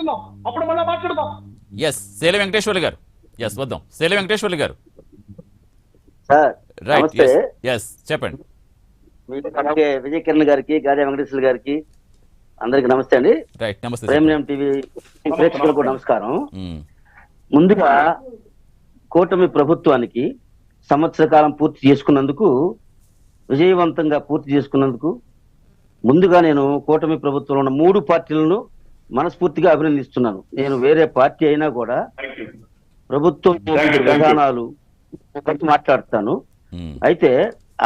కూర్చుందాం, అప్పుడు మళ్ళీ మాట్లాడదాం. ఎస్ శైల వెంకటేశ్వర్లు గారు, ఎస్ వద్దాం. శైల వెంకటేశ్వర్లు గారు, సార్ రైట్. నమస్తే. ఎస్ చెప్పండి. అలాగే విజయ్ కిరణ్ గారికి, గాదే వెంకటేశ్వర గారికి అందరికి నమస్తే అండి. రైట్, నమస్తే. ప్రేమియం టీవీ ప్రేక్షకులకు నమస్కారం. మ్మ్. ముందుగా కూటమి ప్రభుత్వానికి సంవత్సర కాలం పూర్తి చేసుకున్నందుకు, విజయవంతంగా పూర్తి చేసుకున్నందుకు ముందుగా నేను కూటమి ప్రభుత్వంలో ఉన్న 3 పార్టీలను మనస్ఫూర్తిగా అభినందిస్తున్నాను. నేను వేరే పార్టీ అయినా కూడా ప్రభుత్వం విధానాలు గురించి మాట్లాడతాను. మ్మ్. అయితే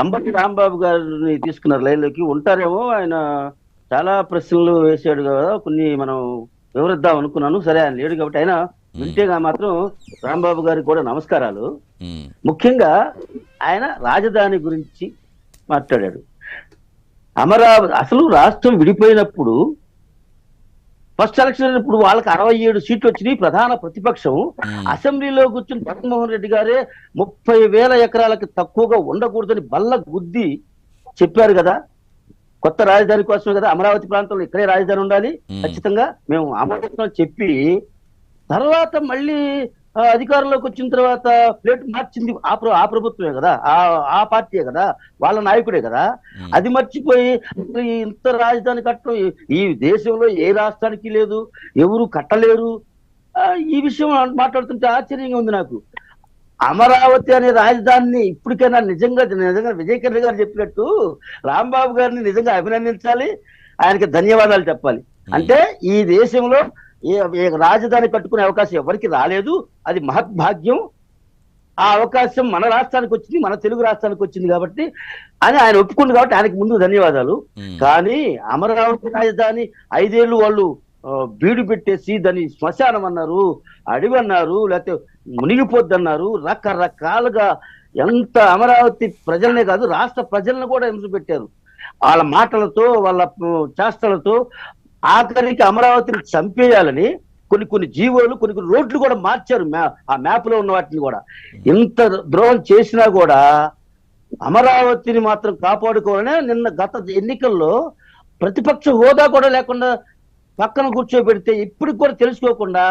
అంబటి రాంబాబు గారిని తీసుకున్నారు లైన్లోకి. ఉంటారేమో, ఆయన చాలా ప్రశ్నలు వేసాడు కదా, కొన్ని మనం వివరిద్దాం అనుకున్నాను. సరే, ఆయన లేడు కాబట్టి ఆయన వింటేగా మాత్రం రాంబాబు గారికి కూడా నమస్కారాలు. మ్మ్. ముఖ్యంగా ఆయన రాజధాని గురించి మాట్లాడాడు. అమరావతి అసలు రాష్ట్రం విడిపోయినప్పుడు ఫస్ట్ ఎలక్షన్ ఇప్పుడు వాళ్ళకి 67 సీట్లు వచ్చినాయి. ప్రధాన ప్రతిపక్షం అసెంబ్లీలో కూర్చుని జగన్మోహన్ రెడ్డి గారే 30,000 ఎకరాలకి తక్కువగా ఉండకూడదని బల్ల గుద్ది చెప్పారు కదా. కొత్త రాజధాని కోసమే కదా, అమరావతి ప్రాంతంలో ఇక్కడే రాజధాని ఉండాలి ఖచ్చితంగా మేము ఆమోదిస్తామని చెప్పి, తర్వాత మళ్ళీ అధికారంలోకి వచ్చిన తర్వాత ప్లేట్ మార్చింది ఆ ప్రభుత్వమే కదా, ఆ పార్టీయే కదా, వాళ్ళ నాయకుడే కదా. అది మర్చిపోయి ఇంత రాజధాని కట్టడం ఈ దేశంలో ఏ రాష్ట్రానికి లేదు, ఎవరు కట్టలేరు. ఈ విషయం మాట్లాడుతుంటే ఆశ్చర్యంగా ఉంది నాకు. అమరావతి అనే రాజధానిని ఇప్పటికైనా నిజంగా విజయ్ కిరణ్ గారు చెప్పినట్టు రాంబాబు గారిని నిజంగా అభినందించాలి, ఆయనకి ధన్యవాదాలు చెప్పాలి. అంటే ఈ దేశంలో ఏ రాజధాని కట్టుకునే అవకాశం ఎవరికి రాలేదు, అది మహద్భాగ్యం. ఆ అవకాశం మన రాష్ట్రానికి వచ్చింది, మన తెలుగు రాష్ట్రానికి వచ్చింది కాబట్టి అని ఆయన ఒప్పుకుంది కాబట్టి ఆయనకి ముందు ధన్యవాదాలు. కానీ అమరావతి రాజధాని 5 ఏళ్ళు వాళ్ళు బీడు పెట్టేసి దాన్ని శ్మశానం అన్నారు, అడవి అన్నారు, లేకపోతే మునిగిపోద్దన్నారు. రకరకాలుగా ఎంత అమరావతి ప్రజలనే కాదు రాష్ట్ర ప్రజలను కూడా హింస పెట్టారు వాళ్ళ మాటలతో, వాళ్ళ చేష్టలతో. ఆఖరికి అమరావతిని చంపేయాలని కొన్ని జీవోలు, కొన్ని రోడ్లు కూడా మార్చారు. ఆ మ్యాప్ లో ఉన్న వాటిని కూడా. ఇంత ద్రోహం చేసినా కూడా అమరావతిని మాత్రం కాపాడుకోవాలనే నిన్న గత ఎన్నికల్లో ప్రతిపక్ష హోదా కూడా లేకుండా పక్కన కూర్చోబెడితే ఇప్పటికి కూడా తెలుసుకోకుండా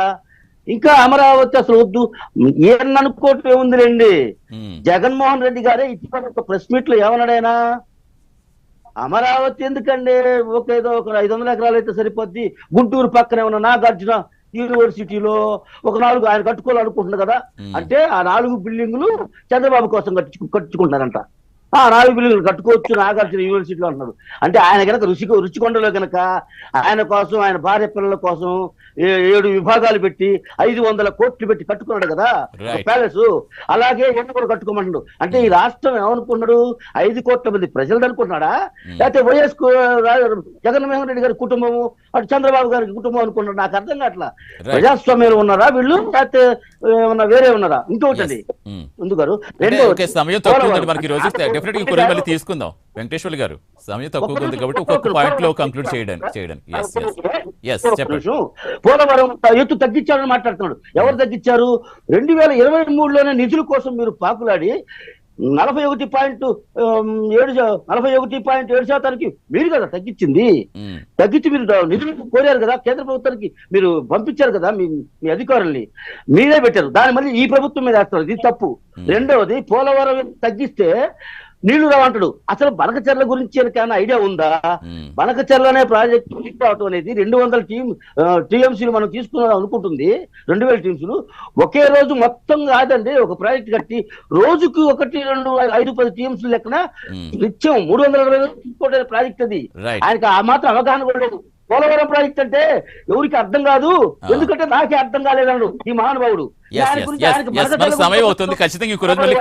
ఇంకా అమరావతి అసలు వద్దు ఏమనుకోవటం ఏముందిలేండి. జగన్మోహన్ రెడ్డి గారే ఇటీవల ఒక ప్రెస్ మీట్ లో ఏమన్నాడైనా, అమరావతి ఎందుకండి, ఏదో ఒక 500 ఎకరాలు అయితే సరిపోద్ది, గుంటూరు పక్కనే ఉన్న నాగార్జున యూనివర్సిటీలో ఒక 4 ఆయన కట్టుకోవాలనుకుంటున్నారు కదా. అంటే ఆ 4 బిల్డింగులు చంద్రబాబు కోసం కట్టుకుంటున్నారంట. ఆ 4 బిల్డింగులు కట్టుకోవచ్చు నాగార్జున యూనివర్సిటీలో అంటున్నారు. అంటే ఆయన కనుక రుచికొండలో కనుక ఆయన కోసం, ఆయన భార్య పిల్లల కోసం 7 విభాగాలు పెట్టి 500 కోట్లు పెట్టి కట్టుకున్నాడు కదా ప్యాలెస్. అలాగే ఎన్ని కూడా కట్టుకోమంటున్నాడు. అంటే ఈ రాష్ట్రం ఏమనుకున్నాడు, 5 కోట్ల మంది ప్రజలు అనుకుంటున్నాడా, లేకపోతే వైఎస్ జగన్మోహన్ రెడ్డి గారి కుటుంబము, అటు చంద్రబాబు గారి కుటుంబం అనుకున్నాడు? నాకు అర్థం కావట్లా. ప్రజాస్వామ్యంలో ఉన్నారా వీళ్ళు, లేకపోతే ఏమన్నా వేరే ఉన్నారా? ఇంకొకటి ఎందుకు మళ్ళీ తీసుకుందాం. వెంకటేశ్వర్ గారు, సమయం తక్కువగా ఉంది కాబట్టి ఒక్కొక్క పాయింట్ లో కంక్లూడ్ చేయడానికి. పోలవరం ఎత్తు తగ్గించారని మాట్లాడుతున్నాడు. ఎవరు తగ్గించారు? 2023లోనే నిధుల కోసం మీరు పాకులాడి 41.7% మీరు కదా తగ్గించింది. తగ్గించి మీరు నిధులు కోరారు కదా, కేంద్ర ప్రభుత్వానికి మీరు పంపించారు కదా మీ అధికారుల్ని, మీరే పెట్టారు. దాని మళ్ళీ ఈ ప్రభుత్వం మీద వేస్తారు. ఇది తప్పు. రెండవది, పోలవరం తగ్గిస్తే నీళ్లు రావంటాడు. అసలు బనకచెర్ల గురించి ఏమైనా ఐడియా ఉందా? బనకచెర్ల అనే ప్రాజెక్టు తీసుకురావటం అనేది 200 టీఎంసీలు మనం తీసుకున్నాం అనుకుంటుంది. 2000 టీఎంసీలు ఒకే రోజు మొత్తం కాదండి. ఒక ప్రాజెక్ట్ కట్టి రోజుకు 1, 2, 5, 10 టీఎంసీలు లెక్కన నిత్యం 320 తీసుకోవడం ప్రాజెక్ట్ అది. ఆయనకి ఆ మాత్రం అవగాహన కూడా లేదు. పోలవరం ప్రాజెక్ట్ అంటే ఎవరికి అర్థం కాదు, ఎందుకంటే నాకే అర్థం కాలేదన్నాడు ఈ మహానుభావుడు. సమయం అవుతుంది, ఖచ్చితంగా ఇంకో రోజు మళ్ళీ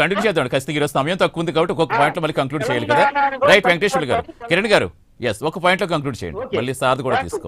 కంటిన్యూ చేద్దాం. ఖచ్చితంగా ఈరోజు సమయం తక్కువ ఉంది కాబట్టి ఒక్కొక్క పాయింట్ లో మళ్ళీ కంక్లూడ్ చేయాలి కదా. రైట్ వెంకటేశ్వర్ గారు, కిరణ్ గారు, ఒక పాయింట్ లో కంక్లూడ్ చేయండి, మళ్ళీ సార్ కూడా తీసుకో.